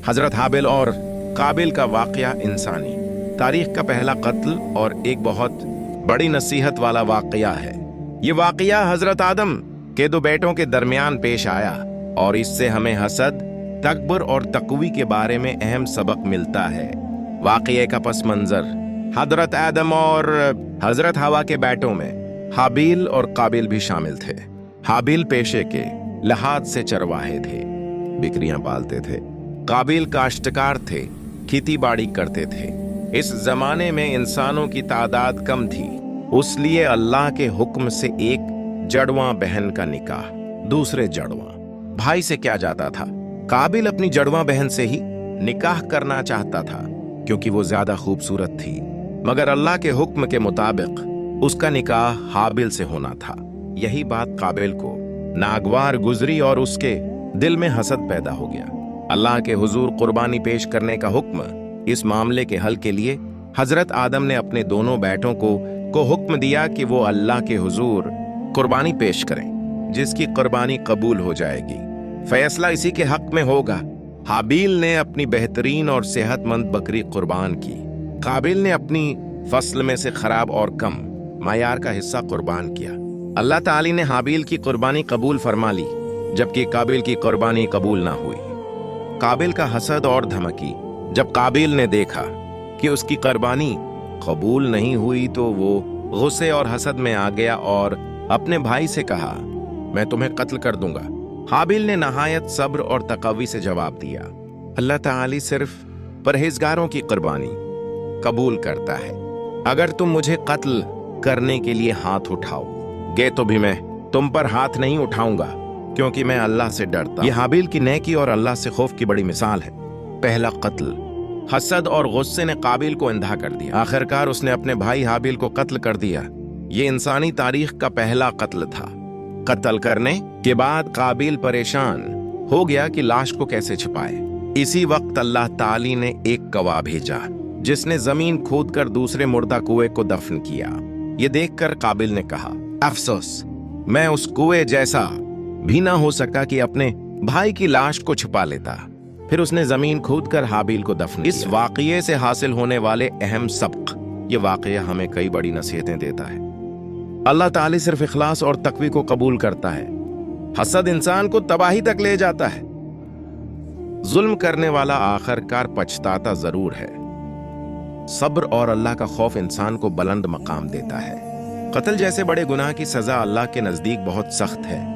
حضرت حابل اور قابل کا واقعہ انسانی تاریخ کا پہلا قتل اور ایک بہت بڑی نصیحت والا واقعہ ہے۔ یہ واقعہ حضرت آدم کے دو بیٹوں کے درمیان پیش آیا اور اس سے ہمیں حسد، تکبر اور تقوی کے بارے میں اہم سبق ملتا ہے۔ واقعے کا پس منظر حضرت آدم اور حضرت حوا کے بیٹوں میں حابیل اور قابل بھی شامل تھے۔ حابیل پیشے کے لحاظ سے چرواہے تھے، بکریاں پالتے تھے۔ قابل کاشتکار تھے، کھیتی باڑی کرتے تھے۔ اس زمانے میں انسانوں کی تعداد کم تھی، اس لیے اللہ کے حکم سے ایک جڑواں بہن کا نکاح دوسرے جڑواں بھائی سے کیا جاتا تھا۔ قابل اپنی جڑواں بہن سے ہی نکاح کرنا چاہتا تھا کیونکہ وہ زیادہ خوبصورت تھی، مگر اللہ کے حکم کے مطابق اس کا نکاح حابل سے ہونا تھا۔ یہی بات قابل کو ناگوار گزری اور اس کے دل میں حسد پیدا ہو گیا۔ اللہ کے حضور قربانی پیش کرنے کا حکم۔ اس معاملے کے حل کے لیے حضرت آدم نے اپنے دونوں بیٹوں کو حکم دیا کہ وہ اللہ کے حضور قربانی پیش کریں، جس کی قربانی قبول ہو جائے گی۔ فیصلہ اسی کے حق میں ہوگا۔ حابیل نے اپنی بہترین اور صحت مند بکری قربان کی۔ قابل نے اپنی فصل میں سے خراب اور کم معیار کا حصہ قربان کیا۔ اللہ تعالی نے حابیل کی قربانی قبول فرما لی، جبکہ قابل کی قربانی قبول نہ ہوئی۔ قابل کا حسد اور دھمکی۔ جب قابل نے دیکھا کہ اس کی قربانی قبول نہیں ہوئی تو وہ غصے اور حسد میں آ گیا اور اپنے بھائی سے کہا، میں تمہیں قتل کر دوں گا۔ حابیل نے نہایت صبر اور تقوی سے جواب دیا، اللہ تعالی صرف پرہیزگاروں کی قربانی قبول کرتا ہے۔ اگر تم مجھے قتل کرنے کے لیے ہاتھ اٹھاؤ گے تو بھی میں تم پر ہاتھ نہیں اٹھاؤں گا، کیونکہ میں اللہ سے ڈرتا ہوں۔ یہ حابیل کی نیکی اور اللہ سے خوف کی بڑی مثال ہے۔ پہلا قتل۔ حسد اور غصے نے قابل کو اندھا کر دیا۔ آخرکار اس نے اپنے بھائی حابیل کو قتل کر دیا۔ یہ انسانی تاریخ کا پہلا قتل تھا۔ قتل کرنے کے بعد قابل پریشان ہو گیا کہ لاش کو کیسے چھپائے۔ اسی وقت اللہ تعالی نے ایک گواہ بھیجا جس نے زمین کھود کر دوسرے مردہ کنویں کو دفن کیا۔ یہ دیکھ کر قابل نے کہا، افسوس، میں اس کنویں جیسا بھی نہ ہو سکا کہ اپنے بھائی کی لاش کو چھپا لیتا۔ پھر اس نے زمین کھود کر حابیل کو دفن کیا۔ اس واقعے سے حاصل ہونے والے اہم سبق۔ یہ واقعہ ہمیں کئی بڑی نصیحتیں دیتا ہے۔ اللہ تعالی صرف اخلاص اور تقوی کو قبول کرتا ہے۔ حسد انسان کو تباہی تک لے جاتا ہے۔ ظلم کرنے والا آخرکار پچھتاتا ضرور ہے۔ صبر اور اللہ کا خوف انسان کو بلند مقام دیتا ہے۔ قتل جیسے بڑے گناہ کی سزا اللہ کے نزدیک بہت سخت ہے۔